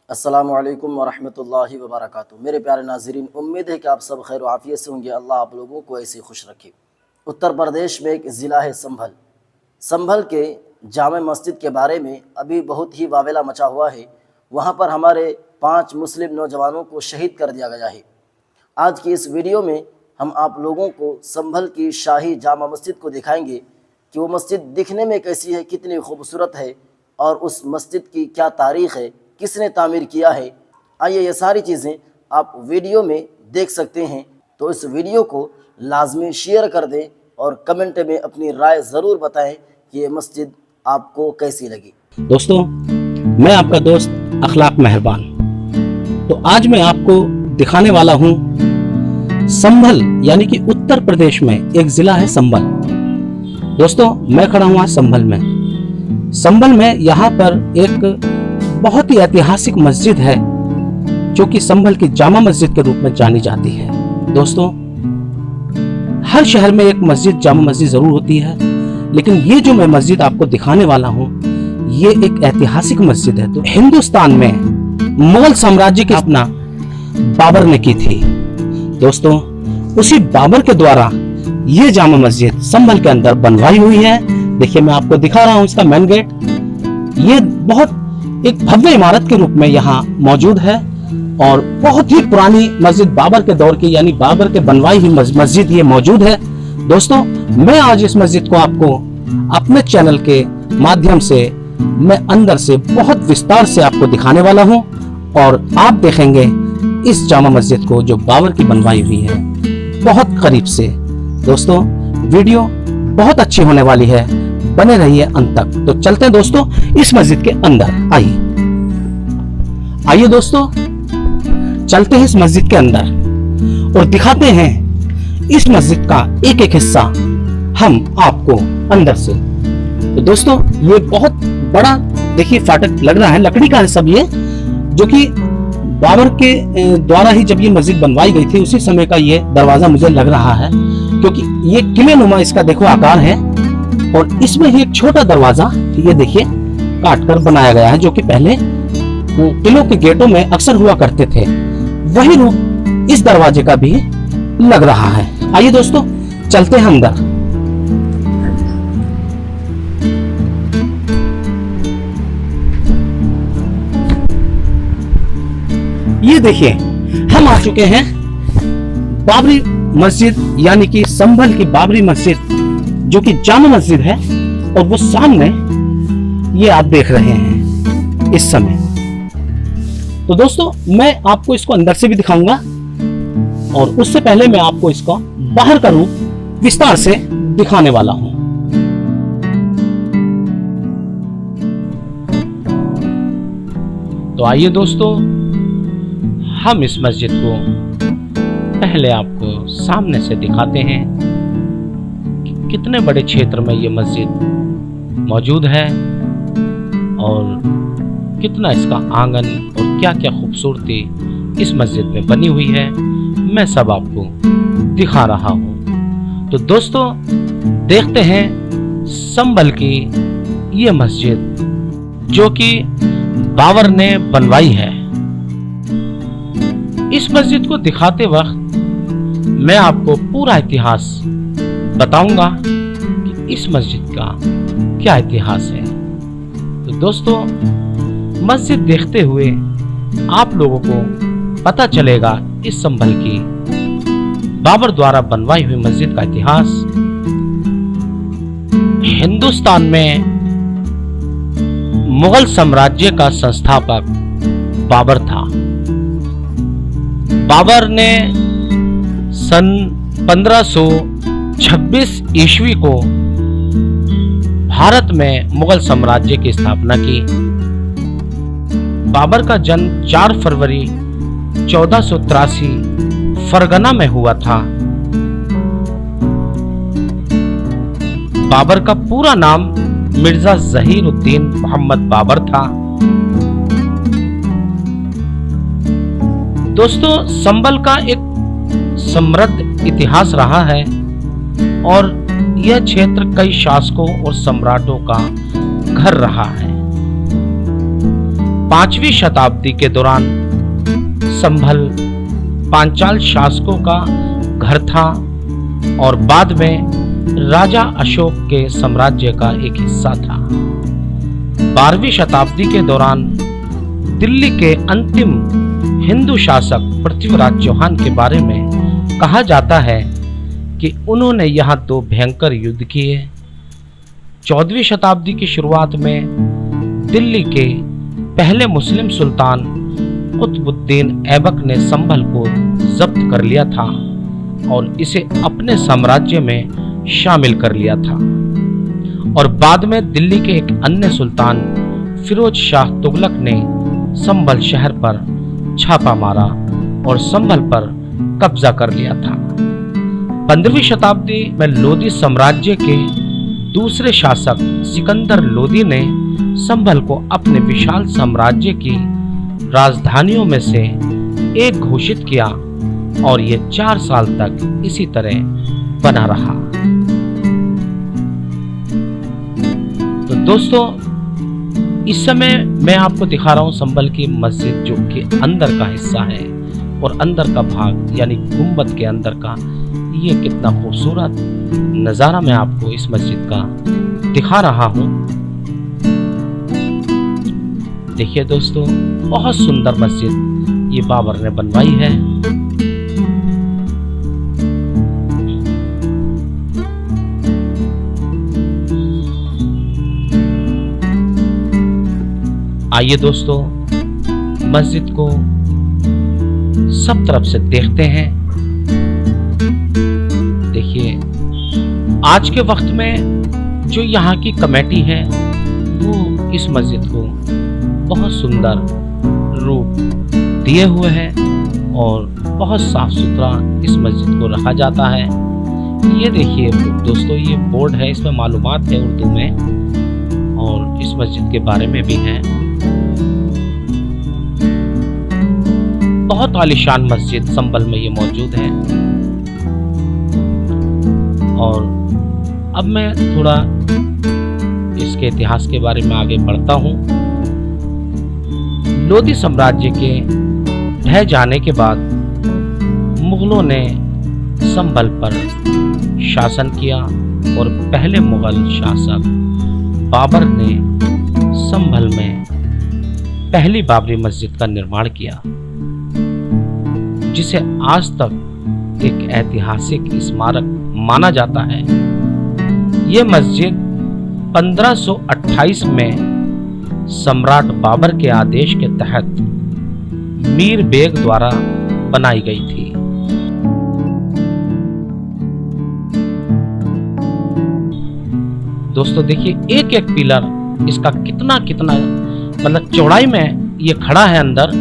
अस्सलामु अलैकुम वरहमतुल्लाहि वबरकातुहू। मेरे प्यारे नाज़रीन, उम्मीद है कि आप सब खैर आफियत से होंगे। अल्लाह आप लोगों को ऐसे खुश रखे। उत्तर प्रदेश में एक ज़िला है संभल। संभल के जामे मस्जिद के बारे में अभी बहुत ही वावेला मचा हुआ है। वहाँ पर हमारे 5 मुस्लिम नौजवानों को शहीद कर दिया गया है। आज की इस वीडियो में हम आप लोगों को संभल की शाही जामा मस्जिद को दिखाएंगे कि वो मस्जिद दिखने में कैसी है, कितनी खूबसूरत है और उस मस्जिद की क्या तारीख़ है, किसने तामीर किया है। आइए ये सारी चीज़ें आप वीडियो में देख सकते हैं। तो इस वीडियो को लाजमी शेयर कर दें और कमेंट में अपनी राय ज़रूर बताएं कि ये मस्जिद आपको कैसी लगी। दोस्तों, मैं आपका दोस्त अखलाक मेहरबान। तो आज मैं आपको दिखाने वाला हूँ संभल, यानी कि उत्तर प्रदेश में एक ज़िला है संभल। दोस्तों, मैं खड़ा हूँ आज संभल में। संभल में यहाँ पर एक बहुत ही ऐतिहासिक मस्जिद है जो कि संभल की जामा मस्जिद के रूप में जानी जाती है। दोस्तों, हर शहर में एक मस्जिद, जामा मस्जिद जरूर होती है, लेकिन ये जो मैं मस्जिद आपको दिखाने वाला हूँ ये एक ऐतिहासिक मस्जिद है। तो हिंदुस्तान में मुगल साम्राज्य की स्थापना बाबर ने की थी। दोस्तों, उसी बाबर के द्वारा ये जामा मस्जिद संभल के अंदर बनवाई हुई है। देखिए, मैं आपको दिखा रहा हूँ इसका मेन गेट। ये बहुत एक भव्य इमारत के रूप में यहाँ मौजूद है और बहुत ही पुरानी मस्जिद, बाबर के दौर की, यानी बाबर के बनवाई हुई मस्जिद ये मौजूद है। दोस्तों, मैं आज इस मस्जिद को आपको अपने चैनल के माध्यम से मैं अंदर से बहुत विस्तार से आपको दिखाने वाला हूं और आप देखेंगे इस जामा मस्जिद को जो बाबर की बनवाई हुई है बहुत करीब से। दोस्तों, वीडियो बहुत अच्छी होने वाली है, बने रहिए अंत तक। तो चलते हैं दोस्तों इस मस्जिद के अंदर। आइए दोस्तों, चलते हैं इस मस्जिद के अंदर और दिखाते हैं इस मस्जिद का एक एक हिस्सा हम आपको अंदर से। तो दोस्तों, ये बहुत बड़ा देखिए फाटक लग रहा है, लकड़ी का है सब ये, जो कि बाबर के द्वारा ही जब ये मस्जिद बनवाई गई थी उसी समय का ये दरवाजा मुझे लग रहा है, क्योंकि ये किले नुमा इसका देखो आकार है और इसमें ही एक छोटा दरवाजा ये देखिए काट कर बनाया गया है, जो कि पहले किलों के गेटों में अक्सर हुआ करते थे। वही रूप इस दरवाजे का भी लग रहा है। आइए दोस्तों, चलते हैं अंदर। ये देखिए, हम आ चुके हैं बाबरी मस्जिद, यानी कि संभल की बाबरी मस्जिद जो कि जामा मस्जिद है, और वो सामने ये आप देख रहे हैं इस समय। तो दोस्तों, मैं आपको इसको अंदर से भी दिखाऊंगा और उससे पहले मैं आपको इसका बाहर का रूप विस्तार से दिखाने वाला हूं। तो आइए दोस्तों, हम इस मस्जिद को पहले आपको सामने से दिखाते हैं कि कितने बड़े क्षेत्र में ये मस्जिद मौजूद है और कितना इसका आंगन और क्या क्या खूबसूरती इस मस्जिद में बनी हुई है, मैं सब आपको दिखा रहा हूँ। तो दोस्तों, देखते हैं संभल की ये मस्जिद जो कि बाबर ने बनवाई है। इस मस्जिद को दिखाते वक्त मैं आपको पूरा इतिहास बताऊंगा कि इस मस्जिद का क्या इतिहास है। तो दोस्तों, मस्जिद देखते हुए आप लोगों को पता चलेगा इस संभल की बाबर द्वारा बनवाई हुई मस्जिद का इतिहास। हिंदुस्तान में मुगल साम्राज्य का संस्थापक बाबर था। बाबर ने सन 1526 ईस्वी को भारत में मुगल साम्राज्य की स्थापना की। बाबर का जन्म 4 फरवरी 1483 फरगना में हुआ था। बाबर का पूरा नाम मिर्जा जहीरुद्दीन मोहम्मद बाबर था। दोस्तों, संभल का एक समृद्ध इतिहास रहा है और यह क्षेत्र कई शासकों और सम्राटों का घर रहा है। 5वीं शताब्दी के दौरान संभल पांचाल शासकों का घर था और बाद में राजा अशोक के साम्राज्य का एक हिस्सा था। 12वीं शताब्दी के दौरान दिल्ली के अंतिम हिंदू शासक पृथ्वीराज चौहान के बारे में कहा जाता है कि उन्होंने यहाँ 2 भयंकर युद्ध किए। 14वीं शताब्दी की शुरुआत में दिल्ली के पहले मुस्लिम सुल्तान कुतुबुद्दीन ऐबक ने संभल को जब्त कर लिया था और इसे अपने साम्राज्य में शामिल कर लिया था। और बाद में दिल्ली के एक अन्य सुल्तान फिरोज शाह तुगलक ने संभल शहर पर छापा मारा और संभल पर कब्जा कर लिया था। 15वीं शताब्दी में लोदी साम्राज्य के दूसरे शासक सिकंदर लोदी ने संभल को अपने विशाल साम्राज्य की राजधानियों में से एक घोषित किया और यह 4 साल तक इसी तरह बना रहा। तो दोस्तों, इस समय मैं आपको दिखा रहा हूं संभल की मस्जिद, जो कि अंदर का हिस्सा है और अंदर का भाग यानी गुंबद के अंदर का। ये कितना खूबसूरत नज़ारा मैं आपको इस मस्जिद का दिखा रहा हूं। देखिए दोस्तों, बहुत सुंदर मस्जिद ये बाबर ने बनवाई है। आइए दोस्तों, मस्जिद को सब तरफ से देखते हैं। देखिए, आज के वक्त में जो यहाँ की कमेटी है वो इस मस्जिद को बहुत सुंदर रूप दिए हुए हैं और बहुत साफ सुथरा इस मस्जिद को रखा जाता है। ये देखिए दोस्तों, ये बोर्ड है, इसमें मालूमात है उर्दू में और इस मस्जिद के बारे में भी है। बहुत आलीशान मस्जिद संभल में ये मौजूद है। और अब मैं थोड़ा इसके इतिहास के बारे में आगे बढ़ता हूँ। लोदी साम्राज्य के ढह जाने के बाद मुगलों ने संभल पर शासन किया और पहले मुगल शासक बाबर ने संभल में पहली बाबरी मस्जिद का निर्माण किया, जिसे आज तक एक ऐतिहासिक स्मारक माना जाता है। यह मस्जिद 1528 में सम्राट बाबर के आदेश के तहत मीर बेग द्वारा बनाई गई थी। दोस्तों देखिए, एक एक पिलर इसका कितना मतलब चौड़ाई में ये खड़ा है अंदर।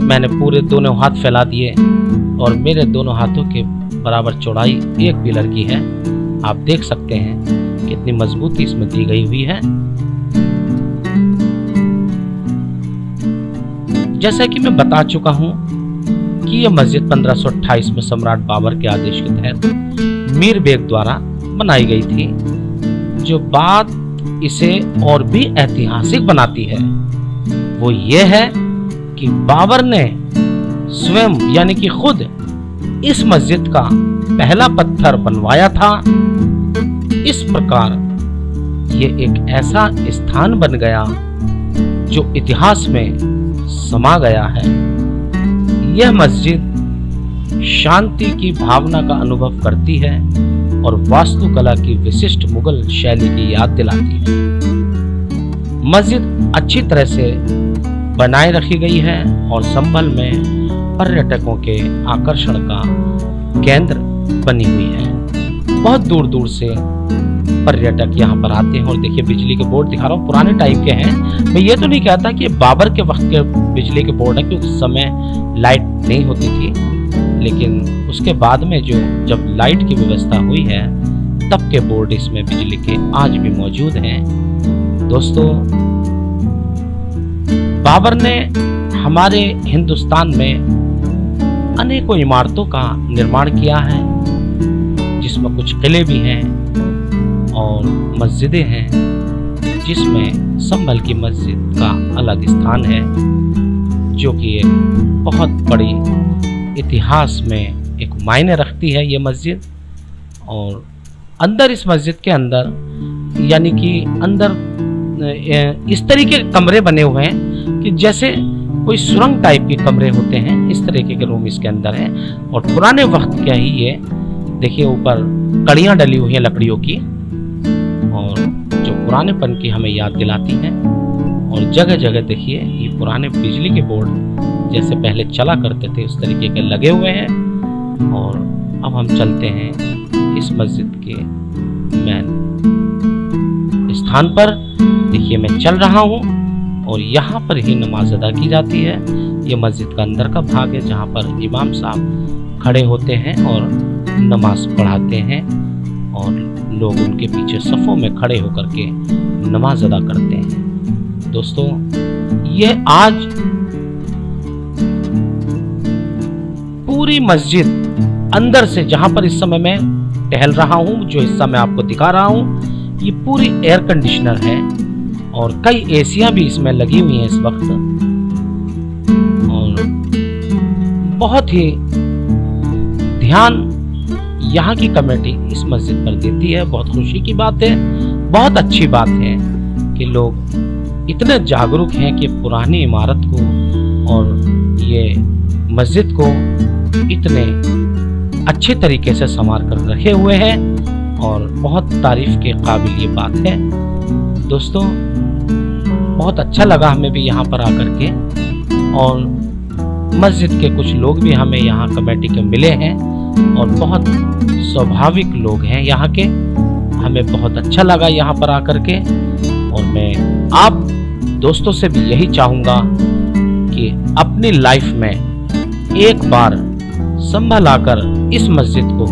मैंने पूरे दोनों हाथ फैला दिए और मेरे दोनों हाथों के बराबर चौड़ाई एक पिलर की है। आप देख सकते हैं कितनी मजबूती इसमें दी गई हुई है। जैसा कि मैं बता चुका हूं कि यह मस्जिद 1528 में सम्राट बाबर के आदेश के तहत मीर बेग द्वारा बनाई गई थी। जो बात इसे और भी ऐतिहासिक बनाती है वो ये है कि बाबर ने स्वयं यानी कि खुद इस मस्जिद का पहला पत्थर बनवाया था। इस प्रकार ये एक ऐसा स्थान बन गया जो इतिहास में समा गया है। यह मस्जिद शांति की भावना का अनुभव करती है और वास्तुकला की विशिष्ट मुगल शैली की याद दिलाती है। मस्जिद अच्छी तरह से बनाए रखी गई है और संभल में पर्यटकों के आकर्षण का केंद्र बनी हुई है। बहुत दूर दूर से पर्यटक यहाँ पर आते हैं। और देखिए, बिजली के बोर्ड दिखा रहा हूँ, पुराने टाइप के हैं। मैं ये तो नहीं कहता कि बाबर के वक्त के बिजली के बोर्ड है, क्योंकि उस समय लाइट नहीं होती थी, लेकिन उसके बाद में जब लाइट की व्यवस्था हुई है तब के बोर्ड इसमें बिजली के आज भी मौजूद हैं। दोस्तों, बाबर ने हमारे हिंदुस्तान में अनेकों इमारतों का निर्माण किया है, जिसमें कुछ किले भी हैं और मस्जिदें हैं। जिसमें संभल की मस्जिद का अलग स्थान है, जो कि एक बहुत बड़ी इतिहास में एक मायने रखती है ये मस्जिद। और अंदर इस मस्जिद के अंदर यानी कि अंदर इस तरीके के कमरे बने हुए हैं कि जैसे कोई सुरंग टाइप के कमरे होते हैं, इस तरीके के रूम इसके अंदर हैं। और पुराने वक्त का ही ये देखिए, ऊपर कड़ियाँ डली हुई हैं लकड़ियों की, और जो पुरानेपन की हमें याद दिलाती हैं। और जगह जगह देखिए ये पुराने बिजली के बोर्ड जैसे पहले चला करते थे उस तरीके के लगे हुए हैं। और अब हम चलते हैं इस मस्जिद के मेन स्थान पर। देखिए मैं चल रहा हूँ और यहाँ पर ही नमाज अदा की जाती है। ये मस्जिद का अंदर का भाग है जहाँ पर इमाम साहब खड़े होते हैं और नमाज पढ़ाते हैं, और लोग उनके पीछे सफ़ों में खड़े होकर के नमाज अदा करते हैं। दोस्तों, ये आज पूरी मस्जिद अंदर से, जहाँ पर इस समय मैं टहल रहा हूँ, जो हिस्सा मैं आपको दिखा रहा हूँ, ये पूरी एयर कंडीशनर है और कई एसियां भी इसमें लगी हुई हैं इस वक्त। और बहुत ही ध्यान यहाँ की कमेटी इस मस्जिद पर देती है। बहुत खुशी की बात है, बहुत अच्छी बात है कि लोग इतने जागरूक हैं कि पुरानी इमारत को और ये मस्जिद को इतने अच्छे तरीके से संवार कर रखे हुए हैं, और बहुत तारीफ के काबिल ये बात है। दोस्तों, बहुत अच्छा लगा हमें भी यहाँ पर आकर के, और मस्जिद के कुछ लोग भी हमें यहाँ कमेटी के मिले हैं और बहुत स्वाभाविक लोग हैं यहाँ के। हमें बहुत अच्छा लगा यहाँ पर आकर के, और मैं आप दोस्तों से भी यही चाहूँगा कि अपनी लाइफ में एक बार संभल आकर इस मस्जिद को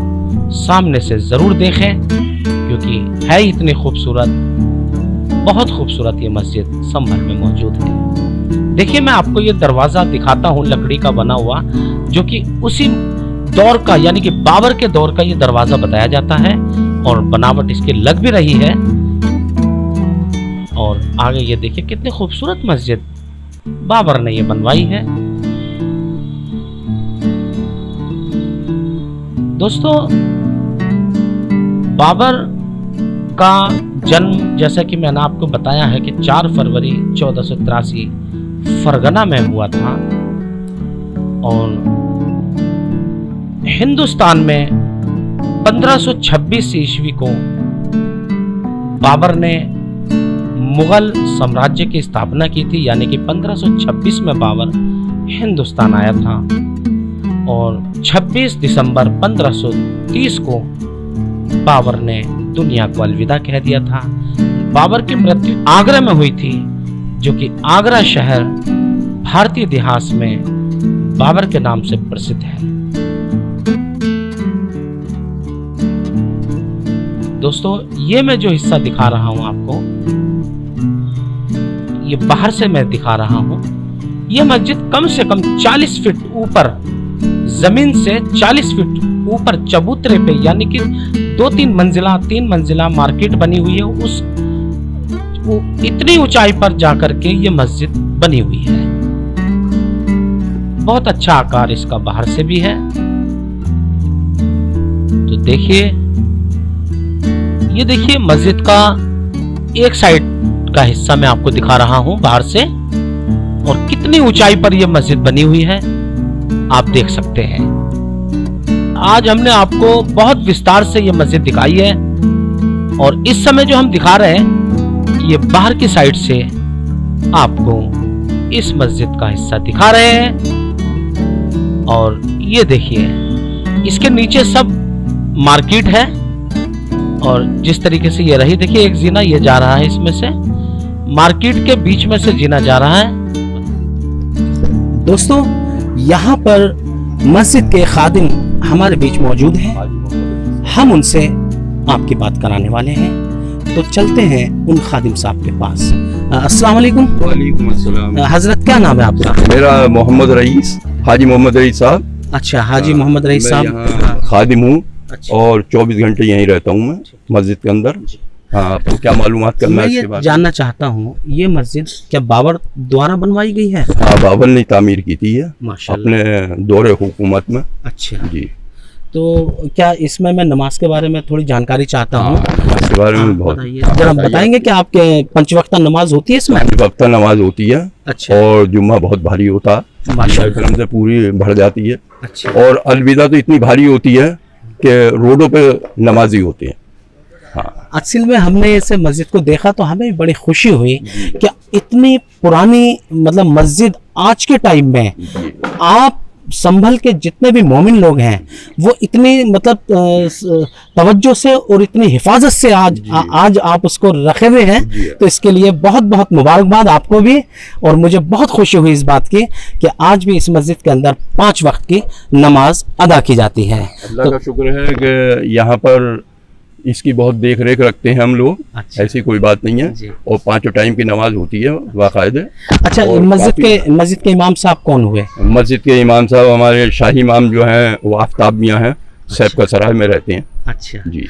सामने से ज़रूर देखें, क्योंकि है इतनी खूबसूरत, बहुत खूबसूरत ये मस्जिद संभल में मौजूद है। देखिए मैं आपको ये दरवाज़ा दिखाता हूँ लकड़ी का बना हुआ, जो कि उसी दौर का यानी कि बाबर के दौर का ये दरवाज़ा बताया जाता है, और बनावट इसकी लग भी रही है। और आगे ये देखिए कितनी खूबसूरत मस्जिद बाबर ने ये बनवाई है। दोस्तों, बाबर का जन्म जैसा कि मैंने आपको बताया है कि 4 फरवरी 1483 फरगना में हुआ था, और हिंदुस्तान में 1526 ईस्वी को बाबर ने मुगल साम्राज्य की स्थापना की थी, यानी कि 1526 में बाबर हिंदुस्तान आया था, और 26 दिसंबर 1530 को बाबर ने दुनिया को अलविदा कह दिया था। बाबर की मृत्यु आगरा में हुई थी, जो कि आगरा शहर भारतीय इतिहास में बाबर के नाम से प्रसिद्ध है। दोस्तों, ये मैं जो हिस्सा दिखा रहा हूं आपको, ये बाहर से मैं दिखा रहा हूं। ये मस्जिद कम से कम 40 फीट ऊपर, जमीन से 40 फीट ऊपर चबूतरे पे, यानी कि 2-3 मंजिला 3 मंजिला मार्केट बनी हुई है। उस इतनी ऊंचाई पर जाकर के ये मस्जिद बनी हुई है। बहुत अच्छा आकार इसका बाहर से भी है। तो देखिए, ये देखिए मस्जिद का एक साइड का हिस्सा मैं आपको दिखा रहा हूं बाहर से, और कितनी ऊंचाई पर यह मस्जिद बनी हुई है आप देख सकते हैं। आज हमने आपको बहुत विस्तार से यह मस्जिद दिखाई है, और इस समय जो हम दिखा रहे हैं ये बाहर की साइड से आपको इस मस्जिद का हिस्सा दिखा रहे हैं। और ये देखिए, इसके नीचे सब मार्केट है, और जिस तरीके से ये रही, देखिए एक जीना ये जा रहा है, इसमें से मार्केट के बीच में से जीना जा रहा है। दोस्तों, यहाँ पर मस्जिद के खादिम हमारे बीच मौजूद हैं। हम उनसे आपकी बात कराने वाले हैं, तो चलते हैं उन खादिम साहब के पास। अस्सलाम वालेकुम। वालेकुम अस्सलाम। हजरत क्या नाम है आपका? मेरा मोहम्मद रईस, हाजी मोहम्मद रईस साहब। अच्छा, हाजी मोहम्मद रईस साहब। खादिम हूँ अच्छा। और 24 घंटे यहीं रहता हूँ मैं मस्जिद के अंदर। हाँ, आपको क्या मालूमात करना मैं है ये इसके बारे जानना चाहता हूँ, ये मस्जिद क्या बाबर द्वारा बनवाई गई है? में? हाँ, बाबर ने तामीर की थी है माशाल्लाह। अपने दौरे हुकूमत में। अच्छा, जी तो क्या इसमें मैं नमाज के बारे में थोड़ी जानकारी चाहता हूँ। हाँ, इसके बारे में बहुत बताइए जरा, बताएंगे कि आपके पंचवक्ता नमाज होती है इसमें? 5 वक्त नमाज होती है अच्छा, और जुम्मा बहुत भारी होता है, माशाल्लाह। करम से पूरी भर जाती है। अच्छा, और अलविदा तो इतनी भारी होती है कि रोडों पे नमाजी होते हैं। हाँ, असल में हमने इसे मस्जिद को देखा तो हमें भी बड़ी खुशी हुई कि इतनी पुरानी मतलब मस्जिद आज के टाइम में आप संभल के जितने भी मोमिन लोग हैं वो इतनी मतलब तवज्जो से और इतनी हिफाजत से आज आप उसको रखे हुए हैं, तो इसके लिए बहुत बहुत मुबारकबाद आपको भी। और मुझे बहुत खुशी हुई इस बात की कि आज भी इस मस्जिद के अंदर 5 वक्त की नमाज अदा की जाती है। अल्लाह का शुक्र है कि यहाँ पर इसकी बहुत देख रेख रखते हैं हम लोग। अच्छा। ऐसी कोई बात नहीं जी। है और 5 टाइम की नमाज होती है बाकायदे। अच्छा, और मस्जिद के इमाम साहब कौन हुए? मस्जिद के इमाम साहब हमारे शाही इमाम जो हैं वो आफ्ताब मियाँ हैं, सैफ का सराय में रहते हैं। अच्छा जी।